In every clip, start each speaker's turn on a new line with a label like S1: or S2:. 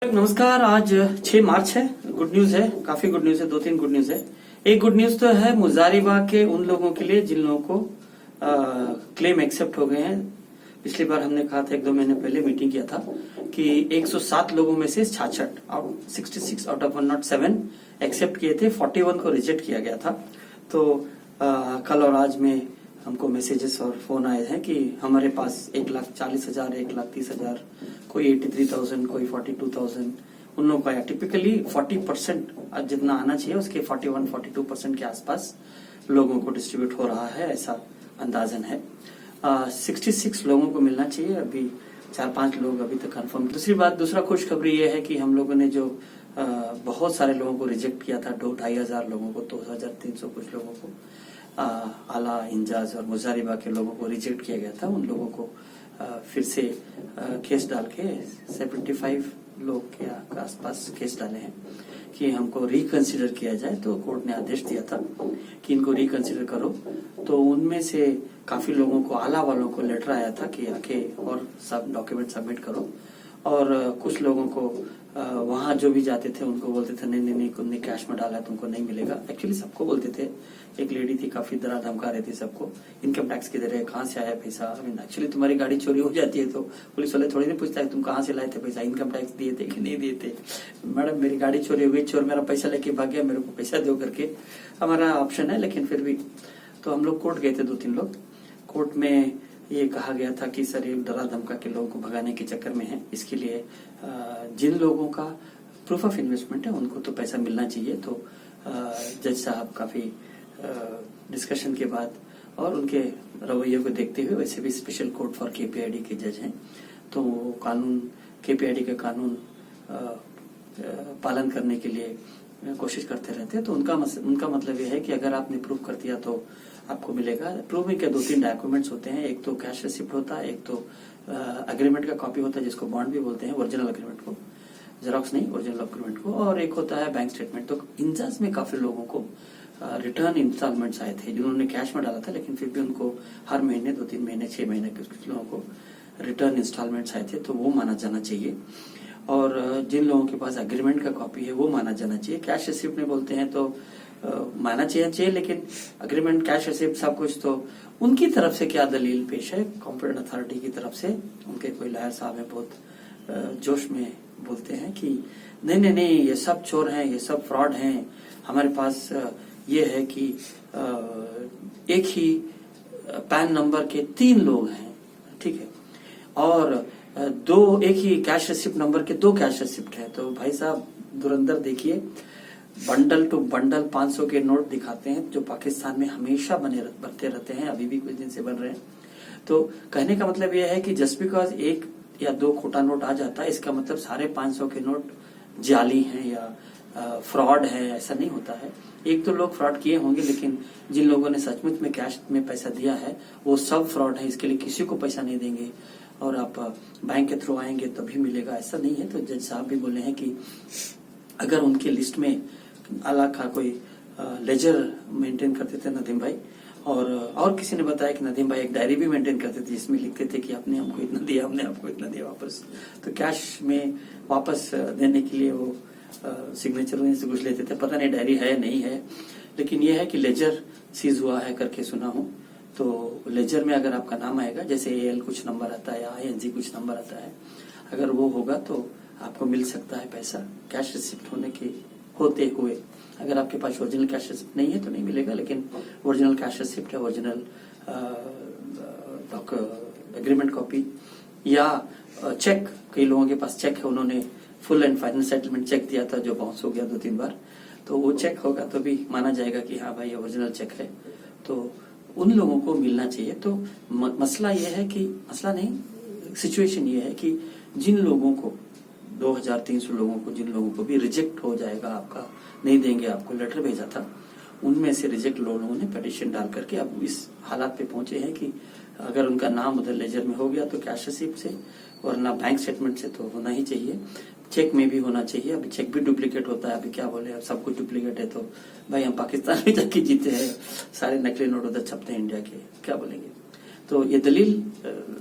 S1: नमस्कार। आज 6 मार्च है। गुड न्यूज है, काफी गुड न्यूज है, 2-3 गुड न्यूज है। एक गुड न्यूज तो है मुजारिबाग के उन लोगों के लिए जिन लोगों को क्लेम एक्सेप्ट हो गए हैं। पिछली बार हमने कहा था 1-2 महीने पहले मीटिंग किया था कि 107 लोगों में से 66 आउट ऑफ 107 एक्सेप्ट किए थे, 41 को रिजेक्ट किया गया था। तो कल और आज में हमको मैसेजेस और फोन आए हैं कि हमारे पास 1,40,000, 1,30,000, कोई 83,000, कोई 42,000 उन लोगों का आया। टिपिकली 40% जितना आना चाहिए उसके 41-42% के आसपास लोगों को डिस्ट्रीब्यूट हो रहा है, ऐसा अंदाजन है। 66 लोगों को मिलना चाहिए, अभी 4-5 लोग अभी तक कंफर्म। दूसरा खुशखबरी ये है कि हम लोगों ने जो बहुत सारे लोगों को रिजेक्ट किया था, 2,500 लोगों को, 2,300 कुछ लोगों को, आला, इंजाज और मुजारिबाग के लोगों को रिजेक्ट किया गया था। उन लोगों को फिर से केस डाल के 75 लोग के आसपास केस डाले हैं कि हमको रिकंसिडर किया जाए। तो कोर्ट ने आदेश दिया था कि इनको रिकंसिडर करो। तो उनमें से काफी लोगों को, आला वालों को लेटर आया था कि आके और सब डॉक्यूमेंट सबमिट करो। और कुछ लोगों को वहां जो भी जाते थे उनको बोलते थे नहीं तुमने कैश में डाला है, तुमको नहीं मिलेगा। एक्चुअली सबको बोलते थे। एक लेडी थी, काफी डरा धमका रही थी सबको, इनकम टैक्स किधर है, कहाँ से आया पैसा। एक्चुअली तुम्हारी गाड़ी चोरी हो जाती है तो पुलिस वाले थोड़ी नहीं पूछता है तुम कहाँ से लाए थे पैसा, इनकम टैक्स दिए थे कि नहीं दिए थे। मैडम मेरी गाड़ी चोरी हो गई, चोर मेरा पैसा लेके भाग गया, मेरे को पैसा दो करके हमारा ऑप्शन है। लेकिन फिर भी तो हम लोग कोर्ट गए थे, 2-3 लोग। कोर्ट में ये कहा गया था कि सर ये डरा धमका के लोगों को भगाने के चक्कर में है, इसके लिए जिन लोगों का प्रूफ ऑफ इन्वेस्टमेंट है उनको तो पैसा मिलना चाहिए। तो जज साहब काफी डिस्कशन के बाद और उनके रवैये को देखते हुए, वैसे भी स्पेशल कोर्ट फॉर केपीआईडी के जज हैं तो कानून, केपीआईडी का कानून पालन करने के लिए कोशिश करते रहते हैं। तो उनका मतलब यह है कि अगर आपने प्रूफ कर दिया तो आपको मिलेगा। प्रूफ में क्या 2-3 डॉक्यूमेंट्स होते हैं, एक तो कैश रिसिप्ट होता है, एक तो एग्रीमेंट का कॉपी होता है जिसको बॉन्ड भी बोलते हैं, ओरिजिनल एग्रीमेंट को, जेरॉक्स नहीं, ओरिजिनल एग्रीमेंट को, और एक होता है बैंक स्टेटमेंट। तो इंजाज में काफी लोगों को रिटर्न इंस्टॉलमेंट्स आए थे जिन्होंने कैश में डाला था, लेकिन फिर भी उनको हर महीने 2-3 महीने 6 महीने कुछ लोगों को रिटर्न इंस्टॉलमेंट्स आए थे, तो वो माना जाना चाहिए। और जिन लोगों के पास एग्रीमेंट का कॉपी है वो माना जाना चाहिए। कैश रिसिप्ट में बोलते हैं तो माना चाहिए, लेकिन एग्रीमेंट, कैश रिसिप्ट सब कुछ तो उनकी तरफ से क्या दलील पेश है, कॉम्पिटेंट अथॉरिटी की तरफ से। उनके कोई लॉयर साहब है, बहुत जोश में बोलते हैं कि नहीं ये सब चोर हैं, ये सब फ्रॉड हैं। हमारे पास ये है कि एक ही पैन नंबर के 3 लोग हैं, ठीक है, और एक ही कैश रिसिप्ट नंबर के 2 कैश रिसिप्ट है। तो भाई साहब धुरंधर देखिए, बंडल टू बंडल 500 के नोट दिखाते हैं जो पाकिस्तान में हमेशा बनते रहते हैं, अभी भी कुछ दिन से बन रहे हैं। तो कहने का मतलब यह है कि जस्ट बिकॉज 1 या 2 खोटा नोट आ जाता है, इसका मतलब सारे 500 के नोट जाली हैं या फ्रॉड है, ऐसा नहीं होता है। एक तो लोग फ्रॉड किए होंगे, लेकिन जिन लोगों ने सचमुच में कैश में पैसा दिया है वो सब फ्रॉड है, इसके लिए किसी को पैसा नहीं देंगे और आप बैंक के थ्रू आएंगे तभी मिलेगा, ऐसा नहीं है। तो जज साहब भी बोले हैं कि अगर उनके लिस्ट में आला का कोई लेजर मेंटेन करते थे नदीम भाई, और किसी ने बताया कि नदीम भाई एक डायरी भी मेंटेन करते थे जिसमें लिखते थे कि आपने हमको इतना दिया, हमने आपको इतना दिया वापस। तो कैश में वापस देने के लिए वो सिग्नेचर से कुछ लेते थे, पता नहीं डायरी है नहीं है, लेकिन ये है कि लेजर सीज हुआ है करके सुना हूं। तो लेजर में अगर आपका नाम आएगा, जैसे AL कुछ नंबर आता है या ING कुछ नंबर आता है, अगर वो होगा तो आपको मिल सकता है पैसा कैश रिसिप्ट होते हुए। अगर आपके पास ओरिजिनल कैश रिसिप्ट नहीं है तो नहीं मिलेगा, लेकिन ओरिजिनल कैश रिसिप्ट है, ओरिजिनल एग्रीमेंट कॉपी या चेक, कई लोगों के पास चेक है, उन्होंने full and final settlement cheque दिया था जो बाउंस हो गया 2-3 बार, तो वो चेक होगा तो भी माना जाएगा कि हाँ भाई ओरिजिनल चेक है, तो उन लोगों को मिलना चाहिए। तो मसला ये है कि, मसला नहीं, सिचुएशन ये है कि जिन लोगों को 2,300 लोगों को, जिन लोगों को भी रिजेक्ट हो जाएगा, आपका नहीं देंगे, आपको लेटर भेजा था, उनमें से रिजेक्ट लोगों ने पिटीशन डाल करके अब इस हालात पे पहुंचे हैं कि अगर उनका नाम उधर लेजर में हो गया तो कैश रिसिप्ट से, वरना बैंक स्टेटमेंट से तो होना ही चाहिए, चेक में भी होना चाहिए। अभी चेक भी डुप्लीकेट होता है, अभी क्या बोले, अब सब कुछ डुप्लीकेट है। तो भाई हम पाकिस्तान में जाके जीते हैं, सारे नकली नोट उधर छपते हैं इंडिया के, क्या बोलेंगे। तो ये दलील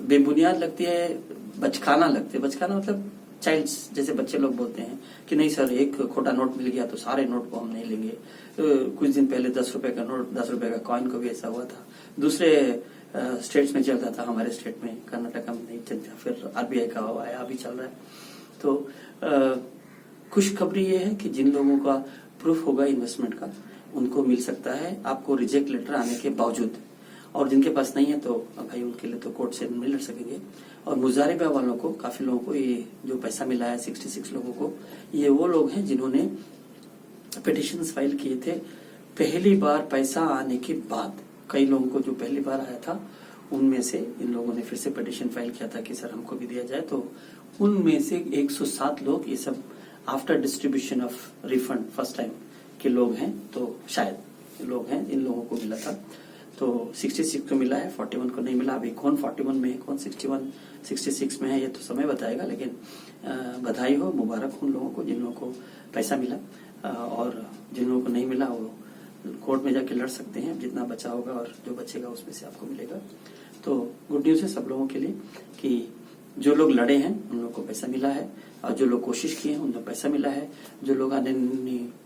S1: बेबुनियाद लगती है, बचकाना लगती है। बचकाना मतलब चाइल्ड्स जैसे बच्चे लोग बोलते हैं कि नहीं सर, एक खोटा नोट मिल गया तो सारे नोट को हम नहीं लेंगे। कुछ दिन पहले 10 रुपए का नोट, 10 रुपए का कॉइन को भी ऐसा हुआ था। दूसरे स्टेट्स में चलता था, हमारे स्टेट में कर्नाटक में नहीं चलता, फिर आरबीआई का आया, अभी चल रहा है। तो खुशखबरी ये है कि जिन लोगों का प्रूफ होगा इन्वेस्टमेंट का, उनको मिल सकता है आपको रिजेक्ट लेटर आने के बावजूद, और जिनके पास नहीं है तो भाई उनके लिए तो कोर्ट से नहीं लड़ सकेंगे। और मुजारिबा वालों को, काफी लोगों को ये जो पैसा मिला है 66 लोगों को, ये वो लोग हैं जिन्होंने पिटिशंस फाइल किए थे पहली बार पैसा आने के बाद। कई लोगों को जो पहली बार आया था उनमें से इन लोगों ने फिर से पिटिशन फाइल किया था कि सर हमको भी दिया जाए, तो उनमें से 107 लोग ये सब after distribution of refund first time के लोग हैं। तो शायद लोग हैं, इन लोगों को मिला था। तो 66 को मिला है, 41 को नहीं मिला। अभी कौन 41 में है, कौन 61, 66 में है, ये तो समय बताएगा। लेकिन बधाई हो, मुबारक हो उन लोगों को जिन लोगों को पैसा मिला, और जिन लोगों को नहीं मिला वो कोर्ट में जाके लड़ सकते हैं। जितना बचा होगा और जो बचेगा उसमें से आपको मिलेगा। तो गुड न्यूज है सब लोगों के लिए कि जो लोग लड़े हैं उन लोगों को पैसा मिला है, और जो लोग कोशिश किए हैं उनको पैसा मिला है। जो लोग आने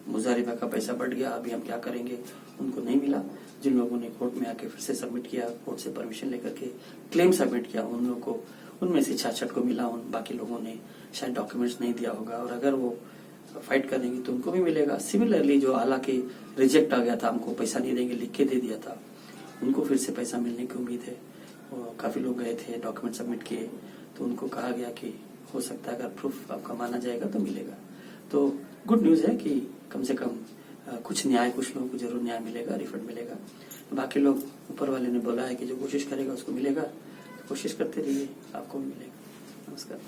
S1: मुजारिबा का पैसा बढ़ गया, अभी हम क्या करेंगे, उनको नहीं मिला। जिन लोगों ने कोर्ट में आके फिर से सबमिट किया, कोर्ट से परमिशन लेकर के क्लेम सबमिट किया, उन लोगों को उनमें से 66 को मिला। उन बाकी लोगों ने शायद डॉक्यूमेंट्स नहीं दिया होगा, और अगर वो फाइट करेंगे तो उनको भी मिलेगा। सिमिलरली जो हालांकि रिजेक्ट आ गया था, हमको पैसा नहीं देंगे लिख के दे दिया था, उनको फिर से पैसा मिलने की उम्मीद है। काफी लोग गए थे, डॉक्यूमेंट सबमिट किए, तो उनको कहा गया कि हो सकता है अगर प्रूफ आपका माना जाएगा तो मिलेगा। तो गुड न्यूज है कि कम से कम कुछ न्याय, कुछ लोगों को जरूर न्याय मिलेगा, रिफंड मिलेगा। बाकी लोग, ऊपर वाले ने बोला है कि जो कोशिश करेगा उसको मिलेगा, तो कोशिश करते रहिए, आपको भी मिलेगा। नमस्कार।